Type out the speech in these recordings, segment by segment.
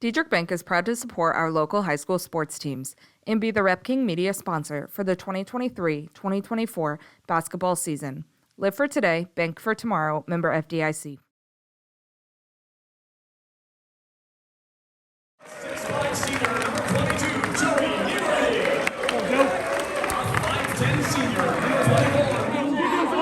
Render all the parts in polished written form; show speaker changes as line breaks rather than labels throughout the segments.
Diedrich Bank is proud to support our local high school sports teams and be the Rep King media sponsor for the 2023-2024 basketball season. Live for today, bank for tomorrow, member FDIC.
6'5" senior, number 22, Joey, get ready. 5'10" senior, number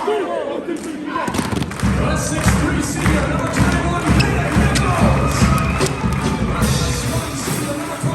24, the 6'3" senior, number 21, Garrett, here goes. The 6'1" senior, number 24.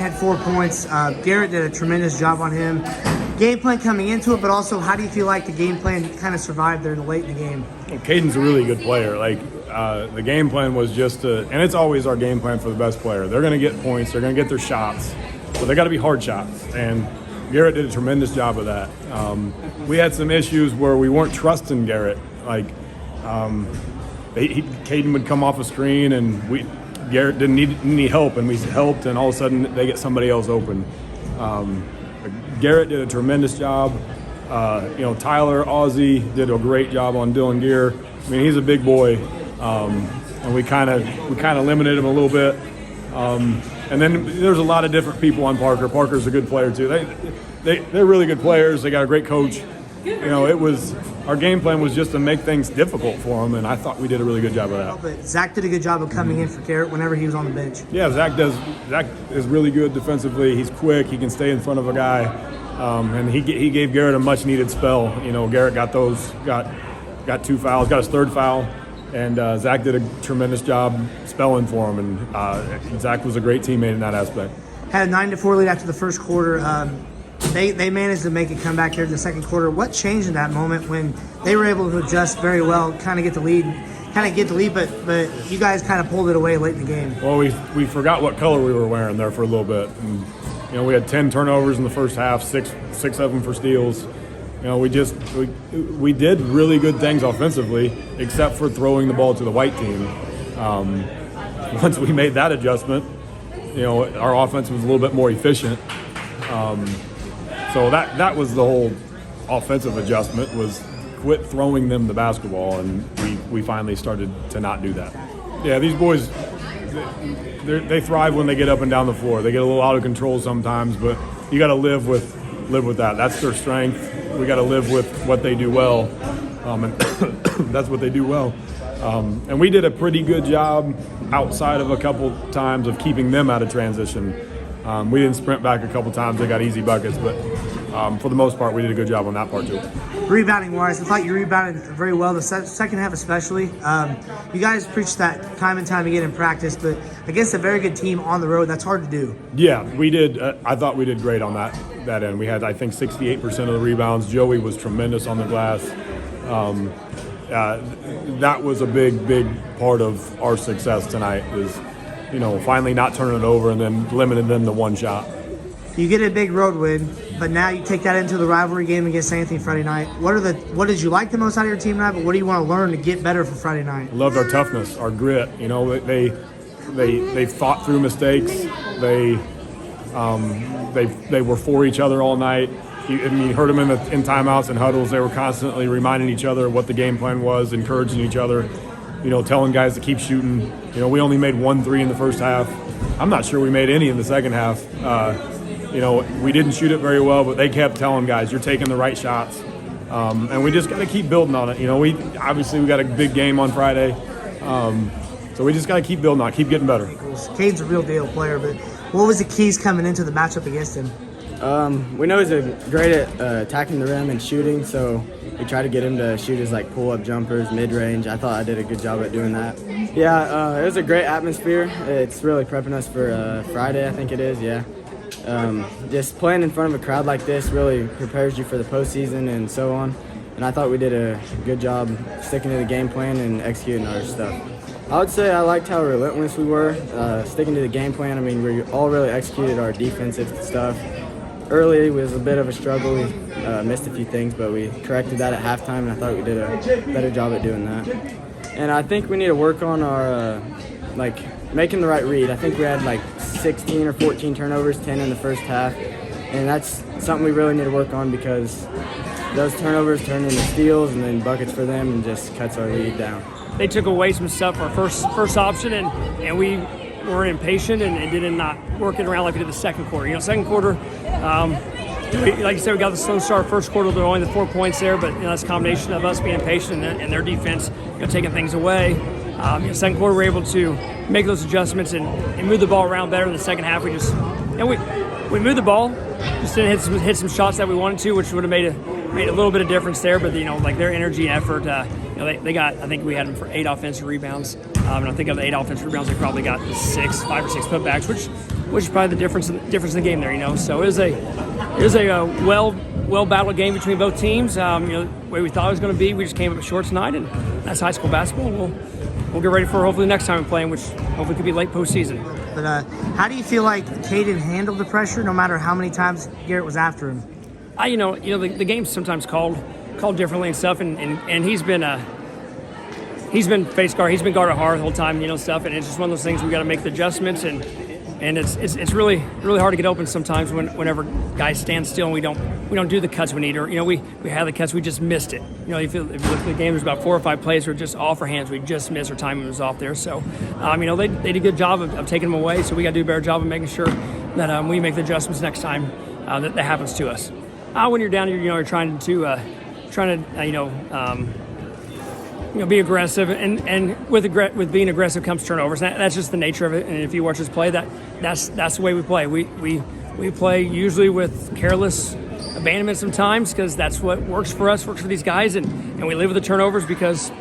had 4 points. Garrett did a tremendous job on him. Game plan coming into it, but also how do you feel like the game plan kind of survived there late in the game?
Well, Caden's a really good player. The game plan was just and it's always our game plan for the best player. They're going to get points. They're going to get their shots, but they got to be hard shots. And Garrett did a tremendous job of that. We had some issues where we weren't trusting Garrett. Caden would come off a screen and Garrett didn't need any help, and we helped, and all of a sudden they get somebody else open. Garrett did a tremendous job. Tyler Ozzie did a great job on Dylan Gear. I mean, he's a big boy, and we kind of limited him a little bit. And then there's a lot of different people on Parker. Parker's a good player too. They're really good players. They got a great coach. Our game plan was just to make things difficult for them, and I thought we did a really good job of that.
But Zach did a good job of coming in for Garrett whenever he was on the bench.
Yeah, Zach is really good defensively. He's quick. He can stay in front of a guy, and he gave Garrett a much needed spell. Garrett got 2 fouls, got his 3rd foul, and Zach did a tremendous job spelling for him. And Zach was a great teammate in that aspect.
Had a 9-4 lead after the first quarter. They managed to make it come back here in the second quarter. What changed in that moment when they were able to adjust very well, kind of get the lead, but you guys kind of pulled it away late in the game?
Well, we forgot what color we were wearing there for a little bit. And, we had 10 turnovers in the first half, six of them for steals. We did really good things offensively, except for throwing the ball to the white team. Once we made that adjustment, our offense was a little bit more efficient. So that was the whole offensive adjustment, was quit throwing them the basketball, and we finally started to not do that. Yeah, these boys, they thrive when they get up and down the floor. They get a little out of control sometimes, but you got to live with that. That's their strength. We got to live with what they do well, and that's what they do well. And we did a pretty good job outside of a couple times of keeping them out of transition. We didn't sprint back a couple times. They got easy buckets, but for the most part, we did a good job on that part too.
Rebounding-wise, I thought you rebounded very well the second half especially. You guys preached that time and time again in practice, but against a very good team on the road, that's hard to do.
Yeah, we did. I thought we did great on that end. We had, I think, 68% of the rebounds. Joey was tremendous on the glass. That was a big part of our success tonight is, finally not turning it over and then limiting them to one shot.
You get a big road win, but now you take that into the rivalry game against Anthony Friday night. What did you like the most out of your team tonight, but what do you want to learn to get better for Friday night?
Loved our toughness, our grit. They fought through mistakes. They were for each other all night. You heard them in timeouts and huddles. They were constantly reminding each other what the game plan was, encouraging each other, telling guys to keep shooting. We only made 1 3 in the first half. I'm not sure we made any in the second half. We didn't shoot it very well, but they kept telling guys, you're taking the right shots. And we just got to keep building on it. We got a big game on Friday. So we just got to keep building on it, keep getting better.
Cade's a real deal player, but what was the keys coming into the matchup against him?
We know he's great at attacking the rim and shooting, so we try to get him to shoot his pull-up jumpers, mid-range. I thought I did a good job at doing that. Yeah, it was a great atmosphere. It's really prepping us for Friday, I think it is, yeah. Just playing in front of a crowd like this really prepares you for the postseason and so on. And I thought we did a good job sticking to the game plan and executing our stuff. I would say I liked how relentless we were, sticking to the game plan. We all really executed our defensive stuff. Early was a bit of a struggle. We missed a few things, but we corrected that at halftime, and I thought we did a better job at doing that. And I think we need to work on our, making the right read. I think we had 16 or 14 turnovers, 10 in the first half, and that's something we really need to work on because those turnovers turn into steals and then buckets for them and just cuts our lead down.
They took away some stuff for our first option, and we were impatient and did not work it around like we did the second quarter. Second quarter, like you said, we got the slow start. First quarter, there were only the 4 points there, but that's a combination of us being impatient and their defense taking things away. Second quarter, we were able to make those adjustments and move the ball around better. In the second half, we moved the ball, just didn't hit some shots that we wanted to, which would have made a little bit of difference there. But their energy and effort, they got. I think we had them for 8 offensive rebounds, and I think of the 8 offensive rebounds, they probably got 5 or 6 putbacks, which which is probably the difference in the game there. You know, so it was a well battled game between both teams. You know, the way we thought it was going to be, we just came up short tonight, and that's high school basketball. We'll get ready for hopefully the next time we play, which hopefully could be late postseason.
But how do you feel like Caden handled the pressure, no matter how many times Garrett was after him?
You know, the game's sometimes called differently and stuff, and he's been face guard, he's been guarded hard the whole time, you know, stuff, and it's just one of those things we got to make the adjustments, and it's really hard to get open sometimes whenever guys stand still and we don't do the cuts we need, or you know we had the cuts, we just missed it. You know, if you look at the game, there's about 4 or 5 plays where just off our hands, we just missed, our timing was off there. So you know, they did a good job of taking them away, so we got to do a better job of making sure that we make the adjustments next time that happens to us. When you're down here, you know, you're trying to be aggressive, and with being aggressive comes turnovers. That's just the nature of it. And if you watch us play, that's the way we play. We play usually with careless abandonment sometimes, because that's what works for us, works for these guys, and we live with the turnovers because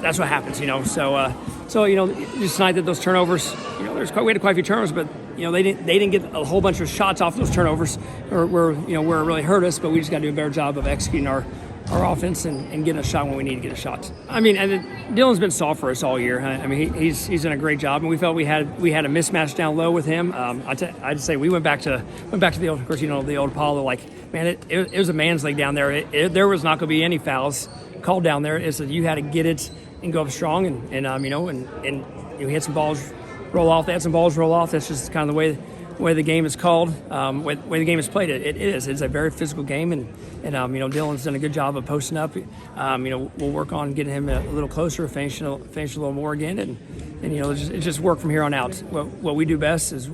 that's what happens. You know, so you know, just tonight that those turnovers, you know, we had quite a few turnovers, but you know, they didn't get a whole bunch of shots off those turnovers, or where it really hurt us. But we just got to do a better job of executing our offense and getting a shot when we need to get a shot. I mean, and Dylan's been soft for us all year. I mean, he's done a great job, and we felt we had a mismatch down low with him. I'd say we went back to the old, of course, you know, the old Apollo. Like, man, it was a man's league down there. There was not going to be any fouls called down there. It's that you had to get it and go up strong, and you know, and you hit some balls roll off. They had some balls roll off. That's just kind of the way the game is called, way the game is played. It's a very physical game, and you know, Dylan's done a good job of posting up. You know, we'll work on getting him a little closer, finish a little more again, and you know, it's just work from here on out. What we do best is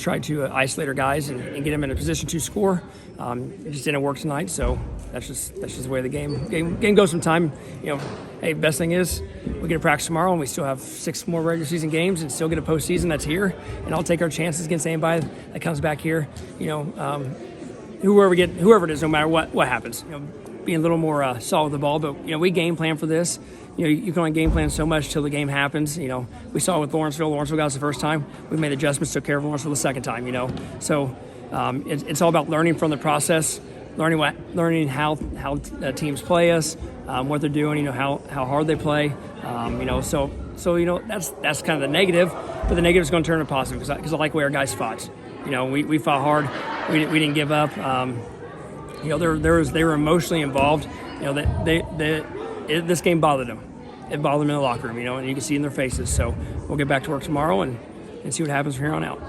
try to isolate our guys and get them in a position to score. It just didn't work tonight, so that's just the way the game goes. Sometime, you know, hey, best thing is we get to practice tomorrow, and we still have 6 more regular season games, and still get a postseason that's here. And I'll take our chances against anybody that comes back here. You know, whoever it is, no matter what happens. You know, being a little more solid with the ball, but you know, we game plan for this. You know, you can only game plan so much till the game happens. You know, we saw it with Lawrenceville. Lawrenceville got us the first time. We made adjustments, took care of Lawrenceville the second time. You know, so it's all about learning from the process, learning how teams play us, what they're doing. You know, how hard they play. You know, so you know, that's kind of the negative, but the negative is going to turn to positive because I like the way our guys fought. You know, we fought hard. We didn't give up. You know, they were emotionally involved. You know, this game bothered them. It bothered them in the locker room, you know, and you can see in their faces. So we'll get back to work tomorrow and see what happens from here on out.